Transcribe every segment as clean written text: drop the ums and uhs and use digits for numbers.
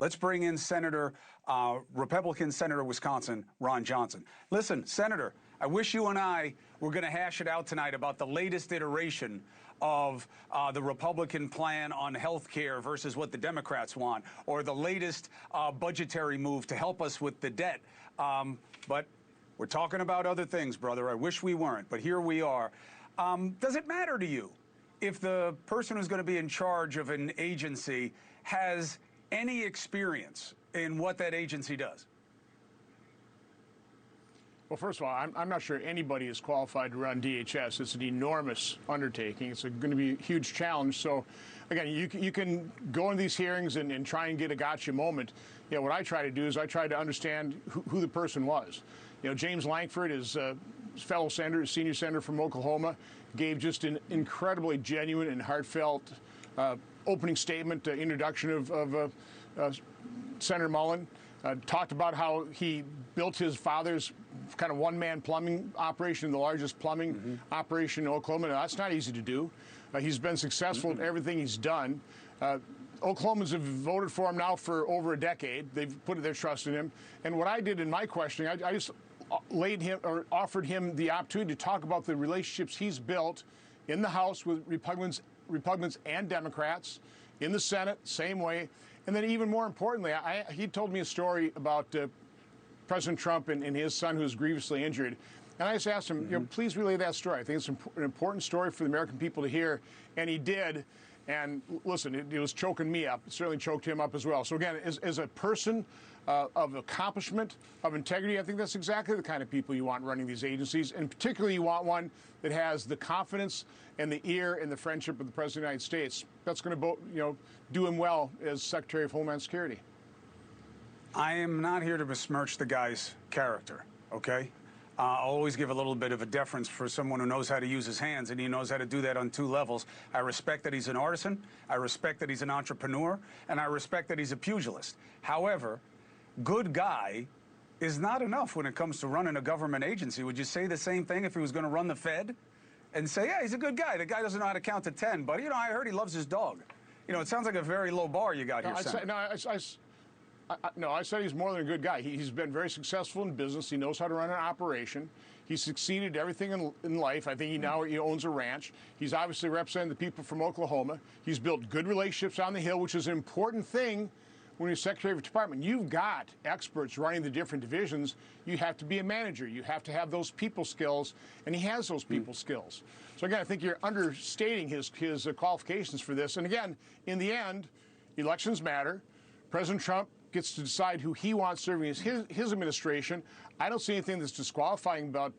Let's bring in Republican Senator of Wisconsin, Ron Johnson. Listen, Senator, I wish you and I were going to hash it out tonight about the latest iteration of the Republican plan on health care versus what the Democrats want, or the latest budgetary move to help us with the debt. But we're talking about other things, brother. I wish we weren't, but here we are. Does it matter to you if the person who's going to be in charge of an agency has any experience in what that agency does? Well, first of all, I'm not sure anybody is qualified to run DHS. It's an enormous undertaking. It's going to be a huge challenge. So, again, you can go into these hearings and try and get a gotcha moment. You know, what I try to do is I try to understand who the person was. You know, James Lankford is fellow senator, senior senator from Oklahoma, gave just an incredibly genuine and heartfelt opening statement, introduction of Senator Mullin. Talked about how he built his father's kind of one-man plumbing operation, the largest plumbing operation in Oklahoma. Now, that's not easy to do. He's been successful in everything he's done. Oklahomans have voted for him now for over a decade. They've put their trust in him. And what I did in my questioning, I just offered him the opportunity to talk about the relationships he's built in the House with Republicans and Democrats, in the Senate, same way. And then even more importantly, he told me a story about President Trump and his son who was grievously injured. And I just asked him, you know, please relay that story. I think it's an important story for the American people to hear. And he did. And listen, it was choking me up. It certainly choked him up as well. So again, as a person of accomplishment, of integrity, I think that's exactly the kind of people you want running these agencies. And particularly you want one that has the confidence and the ear and the friendship of the President of the United States. That's going to, do him well as Secretary of Homeland Security. I am not here to besmirch the guy's character, okay? I'll always give a little bit of a deference for someone who knows how to use his hands, and he knows how to do that on two levels. I respect that he's an artisan, I respect that he's an entrepreneur, and I respect that he's a pugilist. However, good guy is not enough when it comes to running a government agency. Would you say the same thing if he was going to run the Fed? And say, yeah, he's a good guy. The guy doesn't know how to count to 10, but, I heard he loves his dog. It sounds like a very low bar you got here, Senator. No, I said he's more than a good guy. He's been very successful in business. He knows how to run an operation. He's succeeded everything in life. I think he now owns a ranch. He's obviously representing the people from Oklahoma. He's built good relationships on the Hill, which is an important thing when you're Secretary of the Department. You've got experts running the different divisions. You have to be a manager. You have to have those people skills, and he has those people skills. So, again, I think you're understating his qualifications for this. And, again, in the end, elections matter. President Trump gets to decide who he wants serving his administration. I don't see anything that's disqualifying about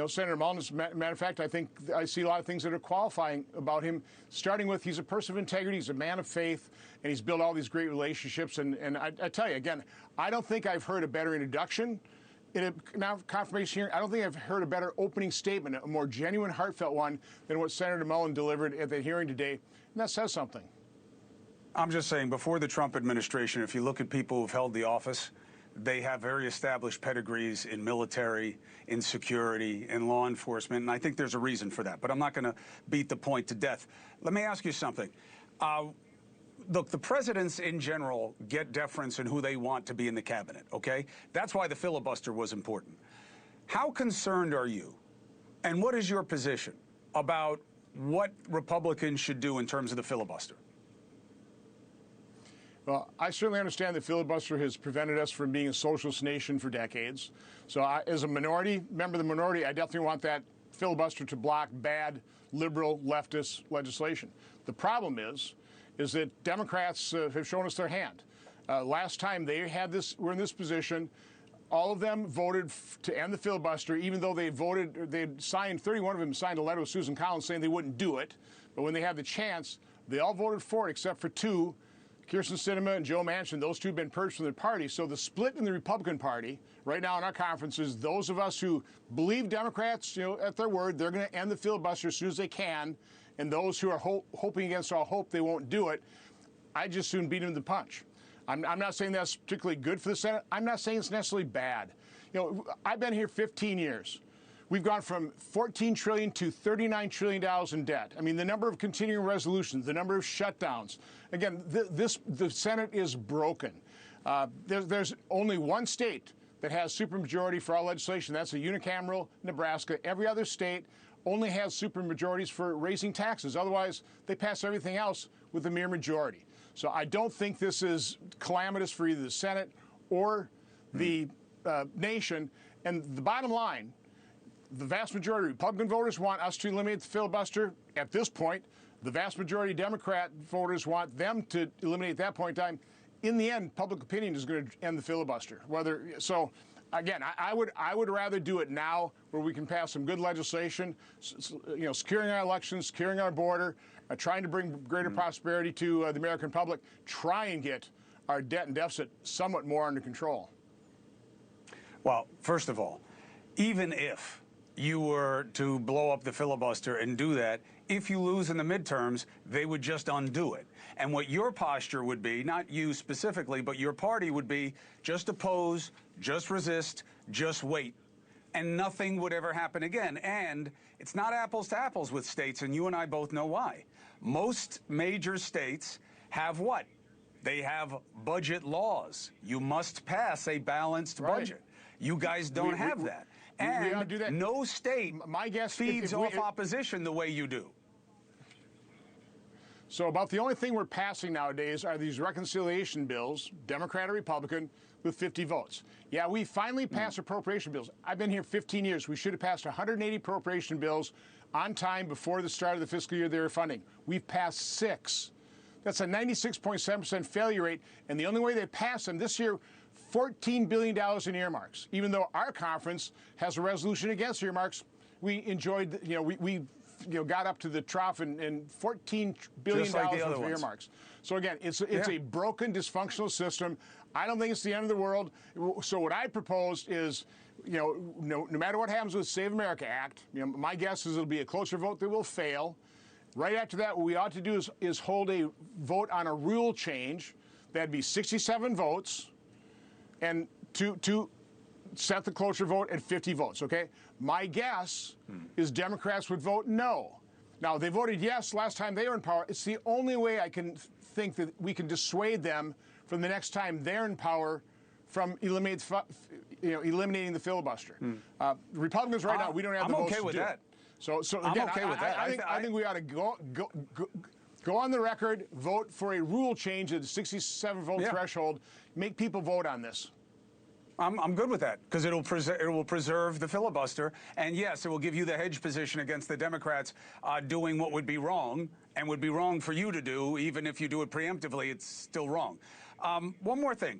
Senator Mullin. As a matter of fact, I think I see a lot of things that are qualifying about him, starting with he's a person of integrity, he's a man of faith, and he's built all these great relationships. And I tell you, again, I don't think I've heard a better introduction in a confirmation hearing. I don't think I've heard a better opening statement, a more genuine, heartfelt one than what Senator Mullin delivered at the hearing today. And that says something. I'm just saying, before the Trump administration, if you look at people who've held the office, they have very established pedigrees in military, in security, in law enforcement, and I think there's a reason for that. But I'm not going to beat the point to death. Let me ask you something. Look, the presidents in general get deference in who they want to be in the cabinet, okay? That's why the filibuster was important. How concerned are you, and what is your position about what Republicans should do in terms of the filibuster? Well, I certainly understand that filibuster has prevented us from being a socialist nation for decades. So as a member of the minority, I definitely want that filibuster to block bad, liberal, leftist legislation. The problem is that Democrats have shown us their hand. Last time they had were in this position, all of them voted to end the filibuster, even though they'd signed, 31 of them signed a letter with Susan Collins saying they wouldn't do it. But when they had the chance, they all voted for it except for two, Kyrsten Sinema and Joe Manchin. Those two have been purged from their party. So the split in the Republican Party right now in our conference is those of us who believe Democrats, at their word, they're going to end the filibuster as soon as they can, and those who are hoping against all hope they won't do it. I just soon beat them to the punch. I'm not saying that's particularly good for the Senate. I'm not saying it's necessarily bad. I've been here 15 years. We've gone from $14 trillion to $39 trillion in debt. I mean, the number of continuing resolutions, the number of shutdowns. Again, the Senate is broken. There's only one state that has supermajority for all legislation. That's a unicameral Nebraska. Every other state only has supermajorities for raising taxes. Otherwise, they pass everything else with a mere majority. So I don't think this is calamitous for either the Senate or the nation. And the bottom line, the vast majority of Republican voters want us to eliminate the filibuster at this point. The vast majority of Democrat voters want them to eliminate at that point in time. In the end, public opinion is going to end the filibuster. So, again, I would rather do it now, where we can pass some good legislation, securing our elections, securing our border, trying to bring greater prosperity to the American public, try and get our debt and deficit somewhat more under control. Well, first of all, even if you were to blow up the filibuster and do that, if you lose in the midterms, they would just undo it. And what your posture would be, not you specifically, but your party would be, just oppose, just resist, just wait. And nothing would ever happen again. And it's not apples to apples with states, and you and I both know why. Most major states have what? They have budget laws. You must pass a balanced budget. You guys don't have that. And we don't do that. No state, my guess, feeds off opposition the way you do. So about the only thing we're passing nowadays are these reconciliation bills, Democrat or Republican, with 50 votes. Yeah, we finally passed appropriation bills. I've been here 15 years. We should have passed 180 appropriation bills on time before the start of the fiscal year they were funding. We've passed 6. That's a 96.7% failure rate, and the only way they passed them this year, $14 billion in earmarks. Even though our conference has a resolution against earmarks, we enjoyed, we got up to the trough and $14 billion worth of earmarks. So again, it's a broken, dysfunctional system. I don't think it's the end of the world. So what I proposed is, no matter what happens with the Save America Act, my guess is it'll be a closer vote that will fail. Right after that, what we ought to do is hold a vote on a rule change. That'd be 67 votes, and to set the cloture vote at 50 votes, okay? My guess is Democrats would vote no. Now, they voted yes last time they were in power. It's the only way I can think that we can dissuade them from the next time they're in power from eliminating the filibuster. Republicans right now, we don't have the votes to do it. I'm okay with that. So again, I'm okay with that. I think we ought to go on the record, vote for a rule change at the 67 vote threshold, make people vote on this. I'm good with that, because it will preserve the filibuster, and yes, it will give you the hedge position against the Democrats doing what would be wrong, and would be wrong for you to do. Even if you do it preemptively, it's still wrong. One more thing.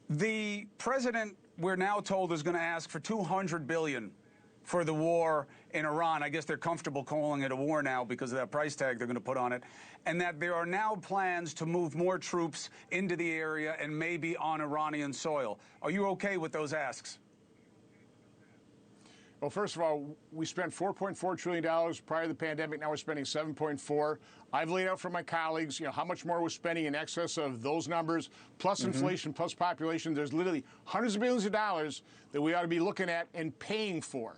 The president, we're now told, is going to ask for $200 billion for the war in Iran. I guess they're comfortable calling it a war now because of that price tag they're going to put on it. And that there are now plans to move more troops into the area and maybe on Iranian soil. Are you okay with those asks? Well, first of all, we spent $4.4 trillion prior to the pandemic. Now we're spending $7.4. I've laid out for my colleagues, how much more we're spending in excess of those numbers, plus inflation, plus population. There's literally hundreds of billions of dollars that we ought to be looking at and paying for,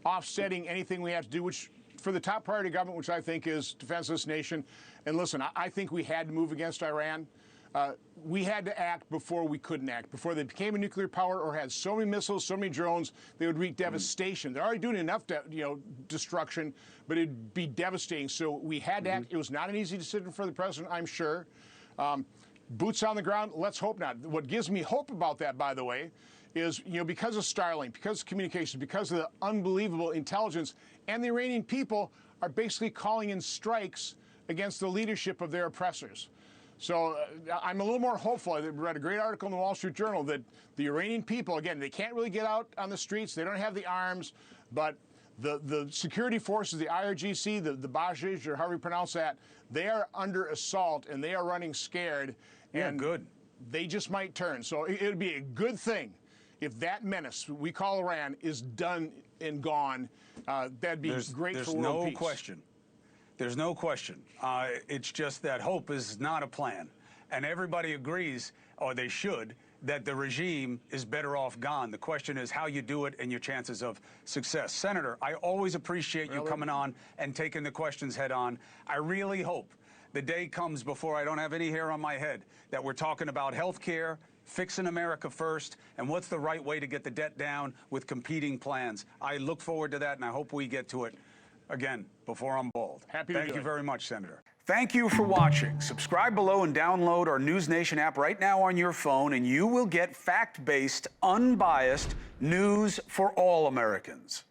offsetting anything we have to do, which for the top priority of government, which I think is defense of this nation. And listen, I think we had to move against Iran. We had to act before we couldn't act, before they became a nuclear power or had so many missiles, so many drones, they would wreak devastation. They're already doing enough, destruction, but it'd be devastating. So we had to act. It was not an easy decision for the president, I'm sure. Boots on the ground, let's hope not. What gives me hope about that, by the way, is, because of Starlink, because of communication, because of the unbelievable intelligence, and the Iranian people are basically calling in strikes against the leadership of their oppressors. So I'm a little more hopeful. I read a great article in the Wall Street Journal that the Iranian people, again, they can't really get out on the streets. They don't have the arms, but the security forces, the IRGC, the Bajaj, or however you pronounce that, they are under assault and they are running scared. And good. They just might turn. So it would be a good thing if that menace we call Iran is done and gone. That'd be great for world peace. There's no question. It's just that hope is not a plan. And everybody agrees or they should, that the regime is better off gone. The question is how you do it and your chances of success. Senator, I always appreciate you coming on and taking the questions head on. I really hope the day comes before I don't have any hair on my head that we're talking about health care, fixing America first, and what's the right way to get the debt down with competing plans. I look forward to that, and I hope we get to it again before I'm bald. Thank you very much, Senator. Thank you for watching. Subscribe below and download our NewsNation app right now on your phone, and you will get fact-based, unbiased news for all Americans.